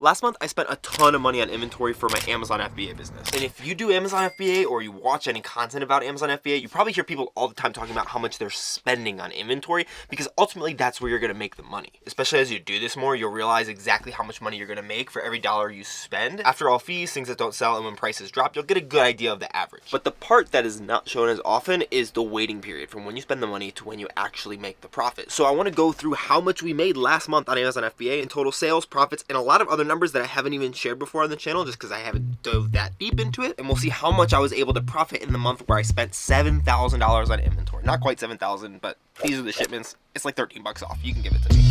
Last month, I spent a ton of money on inventory for my Amazon FBA business. And if you do Amazon FBA or you watch any content about Amazon FBA, you probably hear people all the time talking about how much they're spending on inventory, because ultimately that's where you're gonna make the money. Especially as you do this more, you'll realize exactly how much money you're gonna make for every dollar you spend. After all fees, things that don't sell, and when prices drop, you'll get a good idea of the average. But the part that is not shown as often is the waiting period from when you spend the money to when you actually make the profit. So I wanna go through how much we made last month on Amazon FBA in total sales, profits, and a lot of other numbers that I haven't even shared before on the channel just because I haven't dove that deep into it. And we'll see how much I was able to profit in the month where I spent $7,000 on inventory. Not quite 7,000, but these are the shipments. It's like 13 bucks off. You can give it to me.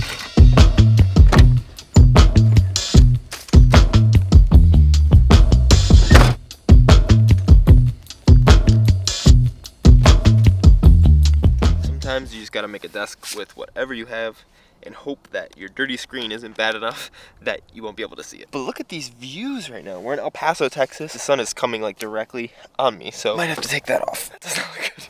Sometimes you just gotta make a desk with whatever you have and hope that your dirty screen isn't bad enough that you won't be able to see it. But look at these views right now. We're in El Paso, Texas. The sun is coming like directly on me, so I might have to take that off. That doesn't look good.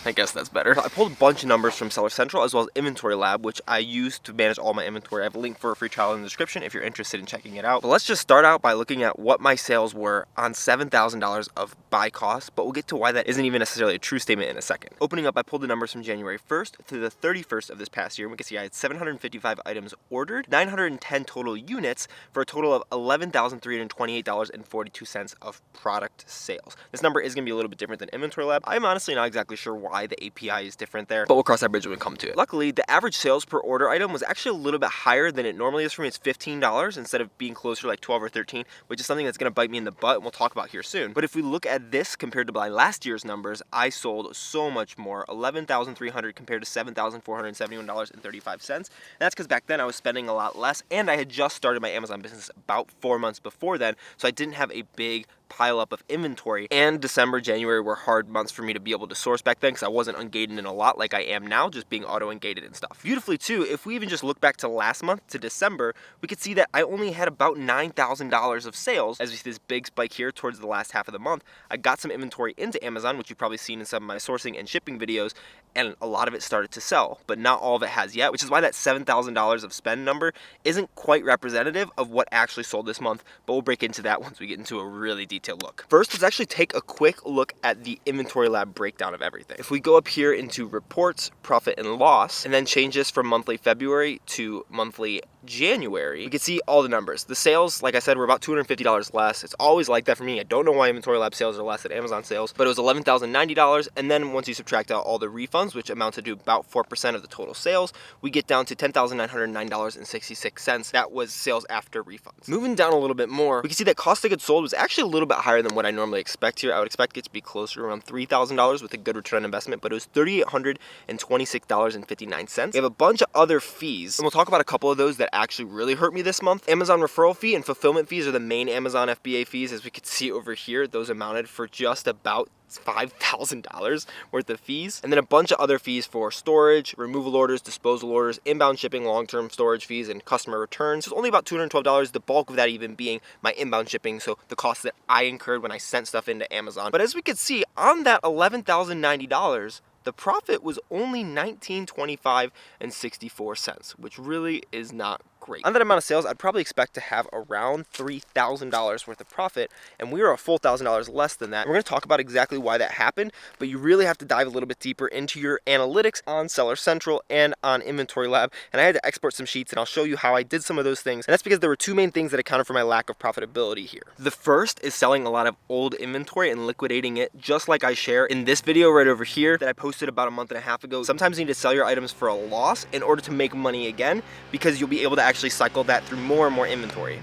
I guess that's better. I pulled a bunch of numbers from Seller Central as well as Inventory Lab, which I use to manage all my inventory. I have a link for a free trial in the description if you're interested in checking it out. But let's just start out by looking at what my sales were on $7,000 of buy costs, but we'll get to why that isn't even necessarily a true statement in a second. Opening up, I pulled the numbers from January 1st through the 31st of this past year. We can see I had 755 items ordered, 910 total units for a total of $11,328.42 of product sales. This number is gonna be a little bit different than Inventory Lab. I'm honestly not exactly sure why the API is different there, but we'll cross that bridge when we come to it. Luckily, the average sales per order item was actually a little bit higher than it normally is for me. It's $15 instead of being closer to like 12 or 13, which is something that's gonna bite me in the butt and we'll talk about here soon. But if we look at this compared to my last year's numbers, I sold so much more, $11,300 compared to $7,471.35. And that's because back then I was spending a lot less and I had just started my Amazon business about 4 months before then, so I didn't have a big pile up of inventory, and December, January were hard months for me to be able to source back then because I wasn't ungated in a lot like I am now, just being auto-ungated and stuff. Beautifully too, if we even just look back to last month, to December, we could see that I only had about $9,000 of sales. As we see this big spike here towards the last half of the month, I got some inventory into Amazon, which you've probably seen in some of my sourcing and shipping videos, and a lot of it started to sell, but not all of it has yet, which is why that $7,000 of spend number isn't quite representative of what actually sold this month, but we'll break into that once we get into a really detailed look. First, let's actually take a quick look at the Inventory Lab breakdown of everything. If we go up here into reports, profit and loss, and then change this from monthly February to monthly January, we can see all the numbers. The sales, like I said, were about $250 less. It's always like that for me. I don't know why Inventory Lab sales are less than Amazon sales, but it was $11,090. And then once you subtract out all the refunds, which amounted to about 4% of the total sales, we get down to $10,909.66. That was sales after refunds. Moving down a little bit more, we can see that cost of goods sold was actually a little bit higher than what I normally expect here. I would expect it to be closer to around $3,000 with a good return on investment, but it was $3,826.59. We have a bunch of other fees, and we'll talk about a couple of those that actually really hurt me this month. Amazon referral fee and fulfillment fees are the main Amazon FBA fees. As we can see over here, those amounted for just about $5,000 worth of fees, and then a bunch of other fees for storage, removal orders, disposal orders, inbound shipping, long-term storage fees, and customer returns. So it's only about $212, the bulk of that even being my inbound shipping, so the cost that I incurred when I sent stuff into Amazon. But as we could see, on that $11,090, the profit was only $19.25 which really is not great. On that amount of sales, I'd probably expect to have around $3,000 worth of profit, and we were a full $1,000 less than that. We're going to talk about exactly why that happened, but you really have to dive a little bit deeper into your analytics on Seller Central and on Inventory Lab, and I had to export some sheets, and I'll show you how I did some of those things, and that's because there were two main things that accounted for my lack of profitability here. The first is selling a lot of old inventory and liquidating it, just like I share in this video right over here that I posted about a month and a half ago. Sometimes you need to sell your items for a loss in order to make money again, because you'll be able to actually cycle that through more and more inventory.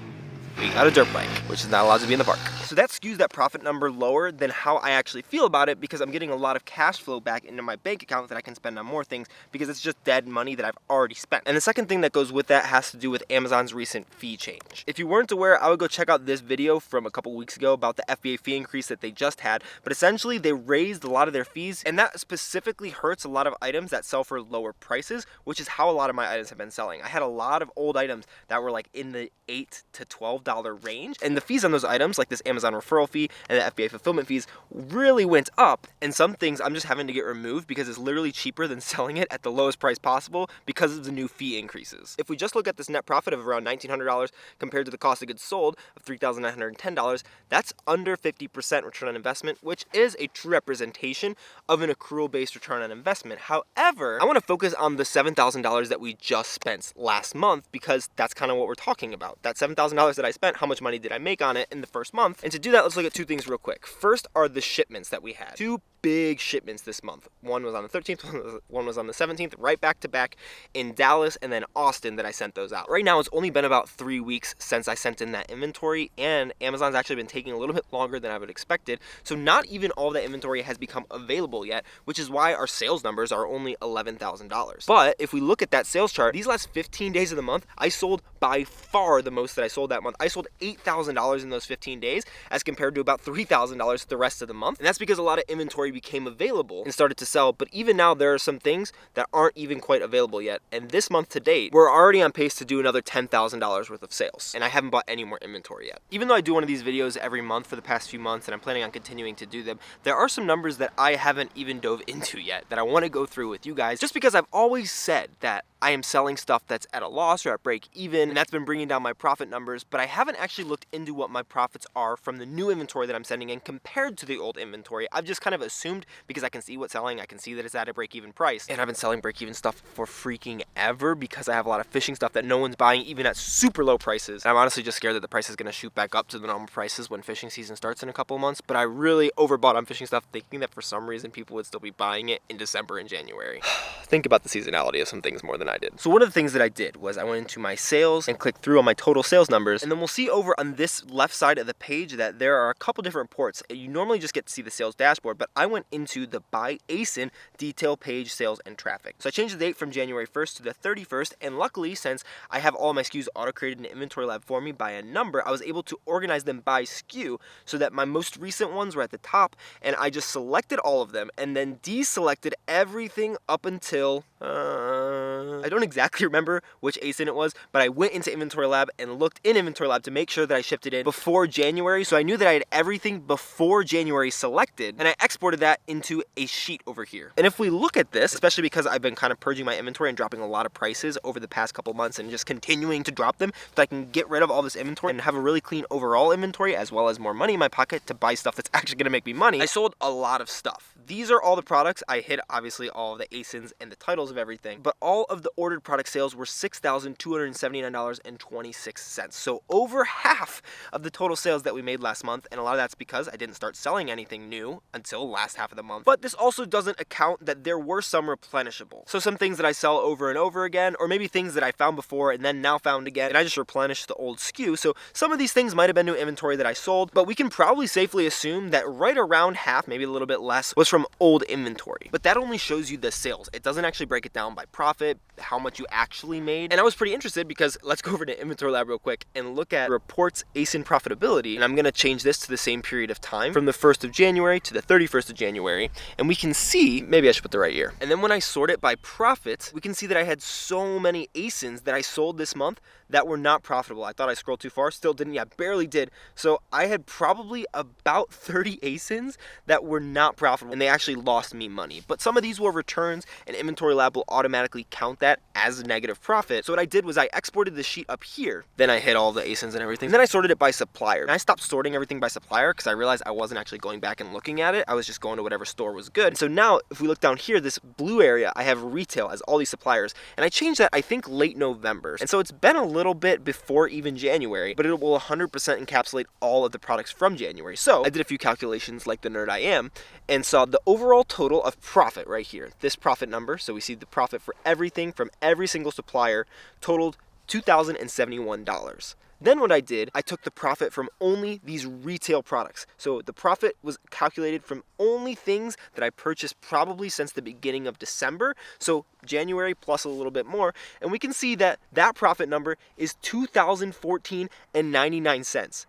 We got a dirt bike, which is not allowed to be in the park. So that skews that profit number lower than how I actually feel about it, because I'm getting a lot of cash flow back into my bank account that I can spend on more things, because it's just dead money that I've already spent. And the second thing that goes with that has to do with Amazon's recent fee change. If you weren't aware, I would go check out this video from a couple weeks ago about the FBA fee increase that they just had, but essentially they raised a lot of their fees, and that specifically hurts a lot of items that sell for lower prices, which is how a lot of my items have been selling. I had a lot of old items that were like in the $8 to $12 $12 range. And the fees on those items, like this Amazon referral fee and the FBA fulfillment fees, really went up. And some things I'm just having to get removed because it's literally cheaper than selling it at the lowest price possible because of the new fee increases. If we just look at this net profit of around $1,900 compared to the cost of goods sold of $3,910, that's under 50% return on investment, which is a true representation of an accrual-based return on investment. However, I want to focus on the $7,000 that we just spent last month because that's kind of what we're talking about. That $7,000 that I spent, how much money did I make on it in the first month? And to do that, let's look at two things real quick. First are the shipments that we had. Two big shipments this month. One was on the 13th, one was on the 17th, right back to back in Dallas and then Austin that I sent those out. Right now, it's only been about 3 weeks since I sent in that inventory, and Amazon's actually been taking a little bit longer than I would have expected. So not even all that inventory has become available yet, which is why our sales numbers are only $11,000. But if we look at that sales chart, these last 15 days of the month, I sold by far the most that I sold that month. I sold $8,000 in those 15 days as compared to about $3,000 the rest of the month. And that's because a lot of inventory became available and started to sell. But even now, there are some things that aren't even quite available yet. And this month to date, we're already on pace to do another $10,000 worth of sales. And I haven't bought any more inventory yet. Even though I do one of these videos every month for the past few months, and I'm planning on continuing to do them, there are some numbers that I haven't even dove into yet that I want to go through with you guys, just because I've always said that I am selling stuff that's at a loss or at break even, and that's been bringing down my profit numbers, but I haven't actually looked into what my profits are from the new inventory that I'm sending in compared to the old inventory. I've just kind of assumed because I can see what's selling, I can see that it's at a break even price, and I've been selling break even stuff for freaking ever because I have a lot of fishing stuff that no one's buying even at super low prices. And I'm honestly just scared that the price is going to shoot back up to the normal prices when fishing season starts in a couple of months, but I really overbought on fishing stuff thinking that for some reason people would still be buying it in December and January. Think about the seasonality of some things more than I did. So one of the things that I did was I went into my sales and clicked through on my total sales numbers, and then we'll see over on this left side of the page that there are a couple different reports. You normally just get to see the sales dashboard, but I went into the by ASIN detail page sales and traffic. So I changed the date from January 1st to the 31st, and luckily, since I have all my SKUs auto-created in Inventory Lab for me by a number, I was able to organize them by SKU so that my most recent ones were at the top, and I just selected all of them and then deselected everything up until I don't exactly remember which ASIN it was, but I went into Inventory Lab and looked in Inventory Lab to make sure that I shipped it in before January, so I knew that I had everything before January selected, and I exported that into a sheet over here. And if we look at this, especially because I've been kind of purging my inventory and dropping a lot of prices over the past couple months and just continuing to drop them so I can get rid of all this inventory and have a really clean overall inventory as well as more money in my pocket to buy stuff that's actually going to make me money, I sold a lot of stuff. These are all the products. I hit obviously all of the ASINs and the titles of everything, but all of the ordered product sales were $6,279.26. So over half of the total sales that we made last month, and a lot of that's because I didn't start selling anything new until last half of the month. But this also doesn't account that there were some replenishable. So some things that I sell over and over again, or maybe things that I found before and then now found again, and I just replenished the old SKU. So some of these things might have been new inventory that I sold, but we can probably safely assume that right around half, maybe a little bit less, was from old inventory. But that only shows you the sales. It doesn't actually break it down by profit, how much you actually made. And I was pretty interested because let's go over to Inventory Lab real quick and look at reports ASIN profitability. And I'm going to change this to the same period of time from the 1st of January to the 31st of January. And we can see, maybe I should put the right year. And then when I sort it by profit, we can see that I had so many ASINs that I sold this month that were not profitable. I thought I scrolled too far, still didn't, yeah, barely did. So I had probably about 30 ASINs that were not profitable and they actually lost me money. But some of these were returns and Inventory Lab will automatically count that as a negative profit. So what I did was I exported the sheet up here, then I hit all the ASINs and everything. Then I sorted it by supplier. And I stopped sorting everything by supplier because I realized I wasn't actually going back and looking at it. I was just going to whatever store was good. So now if we look down here, this blue area, I have retail as all these suppliers. And I changed that, I think, late November. And so it's been a little bit before even January, but it will 100% encapsulate all of the products from January. So I did a few calculations like the nerd I am and saw the overall total of profit right here. This profit number, so we see the profit for everything from every single supplier totaled $2,071. Then what I did, I took the profit from only these retail products. So the profit was calculated from only things that I purchased probably since the beginning of December. So January plus a little bit more. And we can see that that profit number is $2,014.99.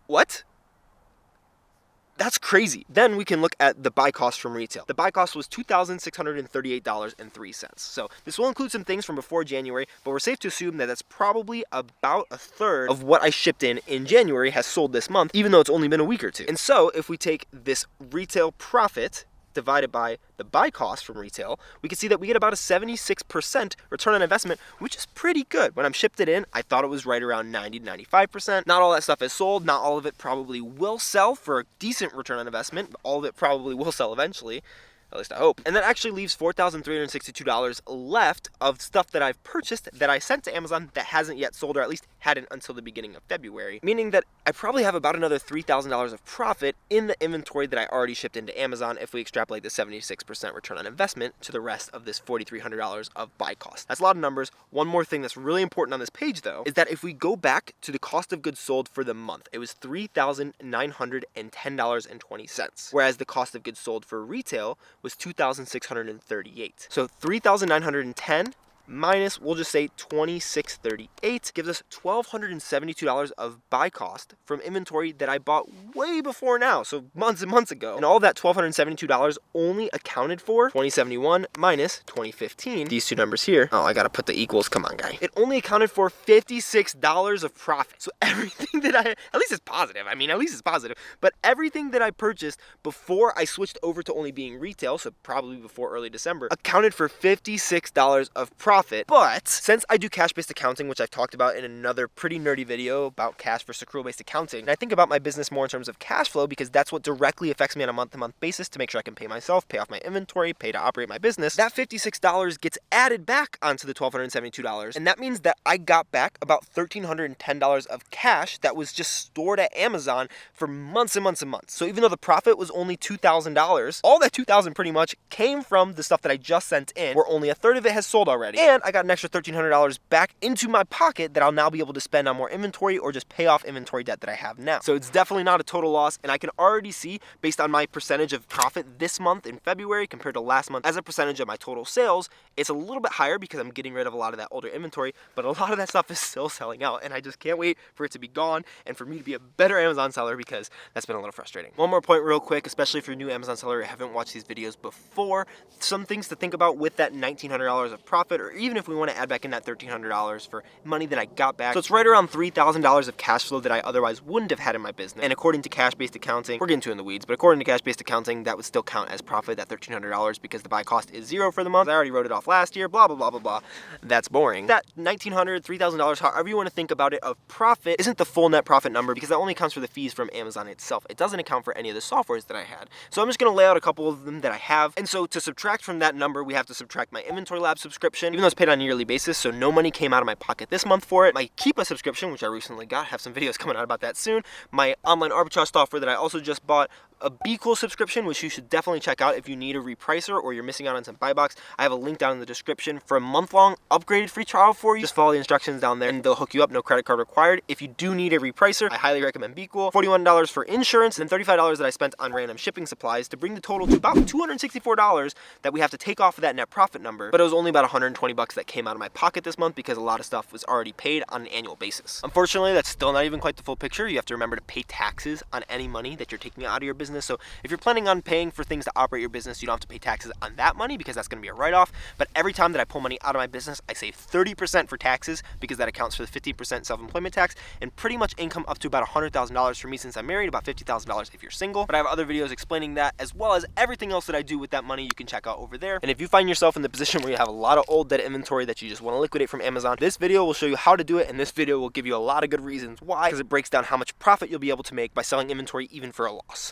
What? That's crazy. Then we can look at the buy cost from retail. The buy cost was $2,638.03. So this will include some things from before January, but we're safe to assume that that's probably about a third of what I shipped in January has sold this month, even though it's only been a week or two. And so if we take this retail profit divided by the buy cost from retail, we can see that we get about a 76% return on investment, which is pretty good. When I'm shipped it in, I thought it was right around 90 to 95%. Not all that stuff is sold. Not all of it probably will sell for a decent return on investment, but all of it probably will sell eventually. At least I hope. And that actually leaves $4,362 left of stuff that I've purchased that I sent to Amazon that hasn't yet sold, or at least hadn't until the beginning of February. Meaning that I probably have about another $3,000 of profit in the inventory that I already shipped into Amazon if we extrapolate the 76% return on investment to the rest of this $4,300 of buy cost. That's a lot of numbers. One more thing that's really important on this page though, is that if we go back to the cost of goods sold for the month, it was $3,910.20. Whereas the cost of goods sold for retail was $2,638. So $3,910 minus, we'll just say $2,638 gives us $1,272 of buy cost from inventory that I bought way before now, so months and months ago. And all of that $1,272 only accounted for 2071 minus 2015. These two numbers here. Oh, I gotta put the equals. Come on, guy. It only accounted for $56 of profit. So everything that at least it's positive. I mean, at least it's positive. But everything that I purchased before I switched over to only being retail, so probably before early December, accounted for $56 of profit. But since I do cash-based accounting, which I've talked about in another pretty nerdy video about cash versus accrual-based accounting, and I think about my business more in terms of cash flow because that's what directly affects me on a month-to-month basis to make sure I can pay myself, pay off my inventory, pay to operate my business. That $56 gets added back onto the $1,272, and that means that I got back about $1,310 of cash that was just stored at Amazon for months and months and months. So even though the profit was only $2,000, all that $2,000 pretty much came from the stuff that I just sent in, where only a third of it has sold already. And I got an extra $1,300 back into my pocket that I'll now be able to spend on more inventory or just pay off inventory debt that I have now. So it's definitely not a total loss, and I can already see, based on my percentage of profit this month in February compared to last month, as a percentage of my total sales, it's a little bit higher because I'm getting rid of a lot of that older inventory, but a lot of that stuff is still selling out, and I just can't wait for it to be gone and for me to be a better Amazon seller because that's been a little frustrating. One more point real quick, especially if you're a new Amazon seller or haven't watched these videos before, some things to think about with that $1,900 of profit, or even if we want to add back in that $1,300 for money that I got back. So it's right around $3,000 of cash flow that I otherwise wouldn't have had in my business. And according to cash-based accounting, we're getting too in the weeds, but according to cash-based accounting, that would still count as profit, that $1,300, because the buy cost is zero for the month. I already wrote it off last year, blah, blah, blah, blah, blah. That's boring. That $1,900, $3,000, however you want to think about it, of profit isn't the full net profit number because that only accounts for the fees from Amazon itself. It doesn't account for any of the softwares that I had. So I'm just going to lay out a couple of them that I have. And so to subtract from that number, we have to subtract my Inventory Lab subscription, even though it's paid on a yearly basis, so no money came out of my pocket this month for it. My Keepa subscription, which I recently got, have some videos coming out about that soon. My online arbitrage software that I also just bought, a Be Cool subscription, which you should definitely check out if you need a repricer or you're missing out on some buy box. I have a link down in the description for a month-long upgraded free trial for you. Just follow the instructions down there and they'll hook you up, no credit card required. If you do need a repricer, I highly recommend Be Cool. $41 for insurance and then $35 that I spent on random shipping supplies to bring the total to about $264 that we have to take off of that net profit number. But it was only about $120 that came out of my pocket this month because a lot of stuff was already paid on an annual basis. Unfortunately, that's still not even quite the full picture. You have to remember to pay taxes on any money that you're taking out of your business. So if you're planning on paying for things to operate your business, you don't have to pay taxes on that money because that's going to be a write-off. But every time that I pull money out of my business, I save 30% for taxes because that accounts for the 50% self-employment tax, and pretty much income up to about $100,000 for me since I'm married, about $50,000 if you're single. But I have other videos explaining that, as well as everything else that I do with that money you can check out over there. And if you find yourself in the position where you have a lot of old dead inventory that you just want to liquidate from Amazon, this video will show you how to do it, and this video will give you a lot of good reasons why, because it breaks down how much profit you'll be able to make by selling inventory even for a loss.